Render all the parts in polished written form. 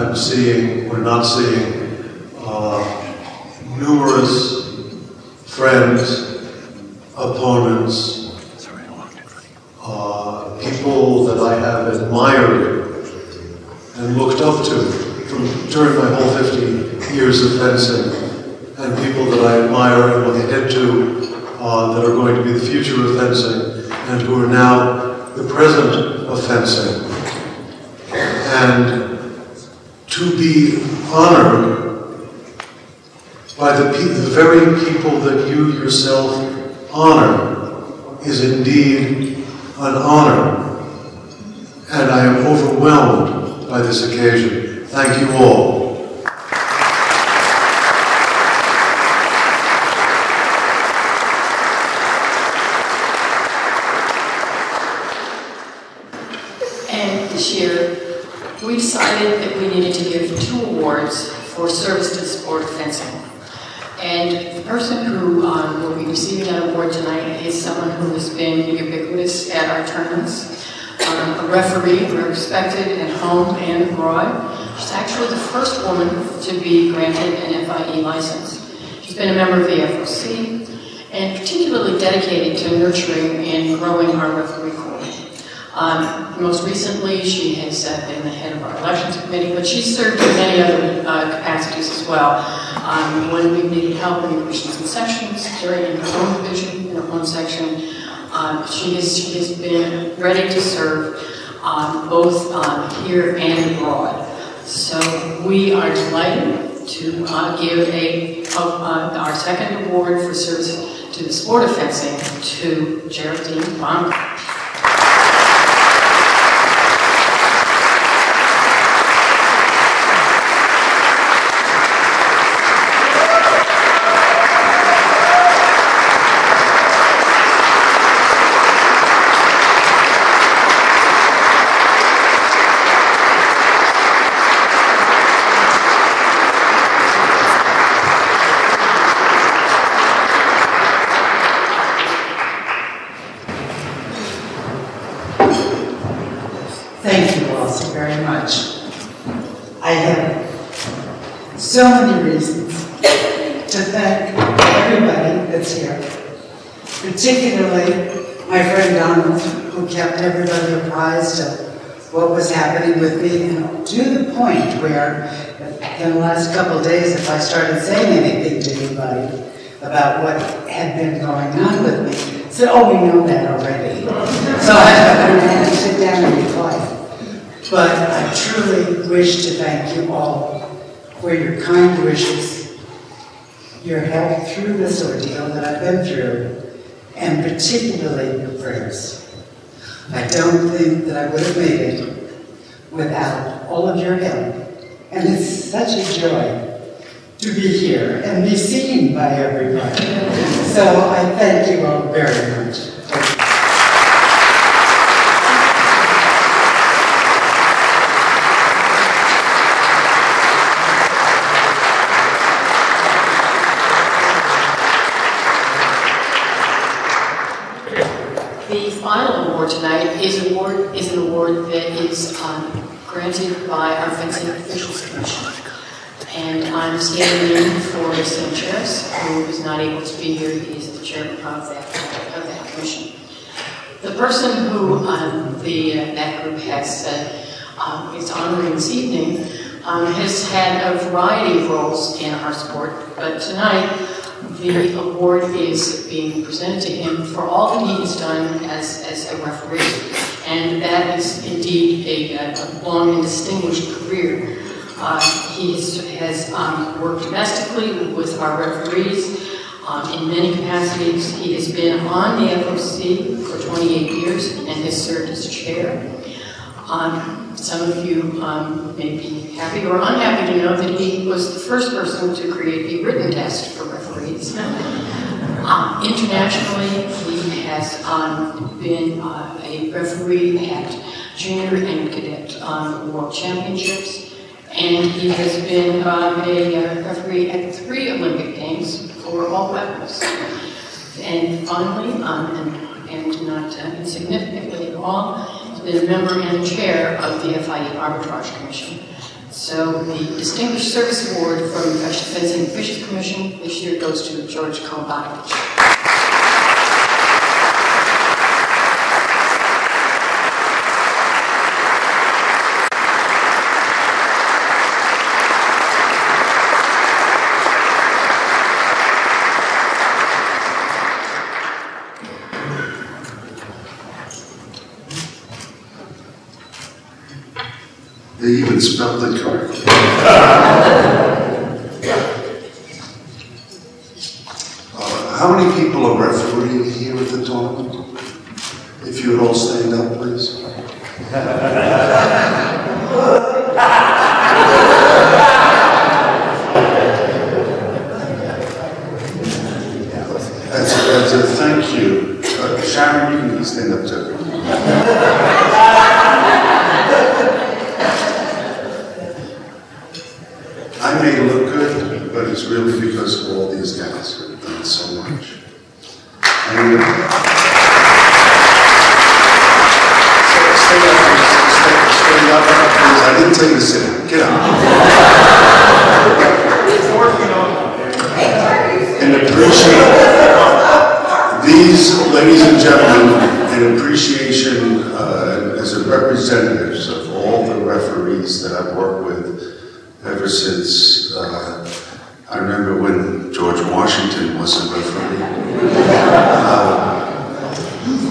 I'm seeing, or not seeing, numerous friends, opponents, people that I have admired and looked up to during my whole 50 years of fencing, and people that I admire and look ahead to that are going to be the future of fencing and who are now the present of fencing. And to be honored by the very people that you yourself honor is indeed an honor. And I am overwhelmed by this occasion. Thank you all. And this year, we decided that we needed to give 2 awards for service to the sport of fencing. And the person who will be receiving that award tonight is someone who has been ubiquitous at our tournaments. A referee, respected at home and abroad. She's actually the first woman to be granted an FIE license. She's been a member of the FOC and particularly dedicated to nurturing and growing our referee corps. Most recently, she has been the head of our elections committee, but she's served in many other capacities as well. When we needed help in divisions and sections, during her own division, in her own section, she has been ready to serve both here and abroad. So we are delighted to give our second award for service to the sport of fencing to Geraldine Bonner. Thank you all so very much. I have so many reasons to thank everybody that's here, particularly my friend Donald, who kept everybody apprised of what was happening with me, and to the point where in the last couple of days, if I started saying anything to anybody about what had been going on with me, I said, oh, we know that already. So I had to sit down and be quiet. But I truly wish to thank you all for your kind wishes, your help through this ordeal that I've been through, and particularly your prayers. I don't think that I would have made it without all of your help. And it's such a joy to be here and be seen by everybody. So I thank you all very much. The final award tonight is an award that is granted by our Fencing Officials Commission. And I'm standing in for Sanchez, who is not able to be here. He is the chairman of that commission. The person who that group has is honoring this evening has had a variety of roles in our sport, but tonight the award is being presented to him for all that he has done as a referee. And that is indeed a long and distinguished career. He has worked domestically with our referees in many capacities. He has been on the FOC for 28 years and has served as chair. Some of you may be happy or unhappy to know that he was the first person to create a written test for referees. Internationally, he has been a referee at junior and cadet world championships, and he has been a referee at 3 Olympic Games for all weapons. And finally, and not insignificantly at all, he's been a member and chair of the FIE Arbitrage Commission. So the Distinguished Service Award from the Fencing Officials Commission this year goes to George Kalbanovich. They even spelled it correctly. How many people are refereeing here at the tournament? If you would all stand up, please. As a thank you, Sharon, you can stand up too. I may look good, but it's really because of all these guys who have done so much. And, stay up, please. I didn't tell you to sit down. Get up. And appreciate these, ladies and gentlemen, in appreciation as a representatives of all the referees that I've worked with ever since, I remember when George Washington was a referee.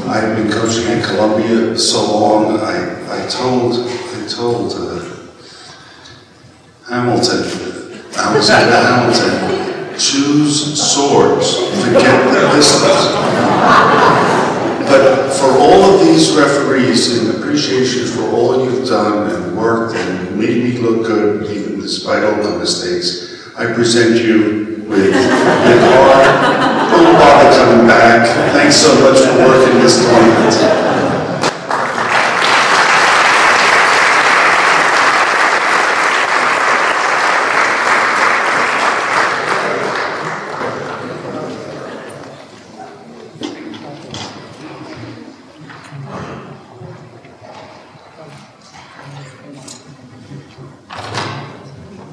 I've been coaching at Columbia so long, I told Hamilton, choose swords, forget the pistols. But for all of these referees, in appreciation for all you've done and worked and made me look good, even despite all the mistakes, I present you with heart. Don't bother coming back. Thanks so much for working this tournament.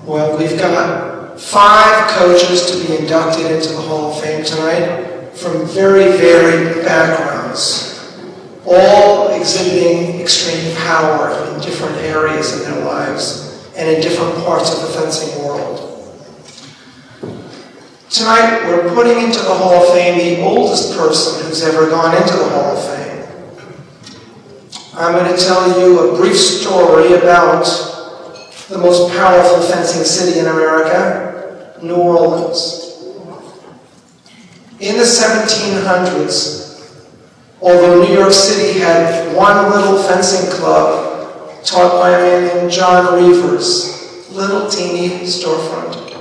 Well, we've got 5 coaches to be inducted into the Hall of Fame tonight from very varied backgrounds, all exhibiting extreme power in different areas in their lives and in different parts of the fencing world. Tonight, we're putting into the Hall of Fame the oldest person who's ever gone into the Hall of Fame. I'm going to tell you a brief story about the most powerful fencing city in America, New Orleans. In the 1700s, although New York City had one little fencing club taught by a man named John Reavers, little teeny storefront.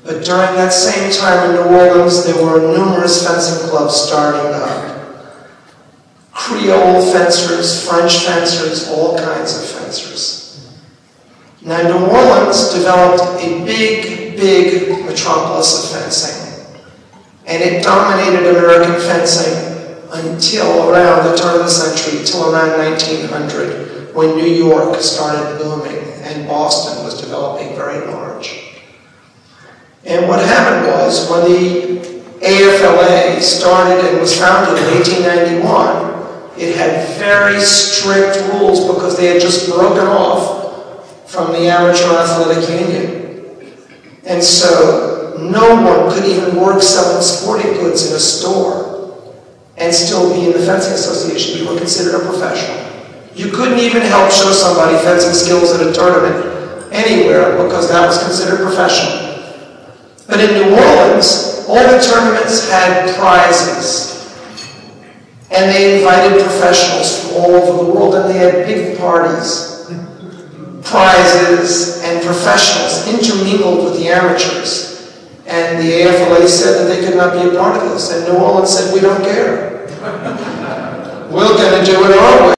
But during that same time in New Orleans, there were numerous fencing clubs starting up. Creole fencers, French fencers, all kinds of fencers. Now, New Orleans developed a big metropolis of fencing, and it dominated American fencing until around the turn of the century, till around 1900, when New York started booming and Boston was developing very large. And what happened was, when the AFLA started and was founded in 1891, it had very strict rules because they had just broken off from the Amateur Athletic Union. And so no one could even work selling sporting goods in a store and still be in the Fencing Association. You were considered a professional. You couldn't even help show somebody fencing skills at a tournament anywhere because that was considered professional. But in New Orleans, all the tournaments had prizes. And they invited professionals from all over the world, and they had big parties. Prizes and professionals intermingled with the amateurs. And the AFLA said that they could not be a part of this. And New Orleans said, we don't care. We're going to do it our way.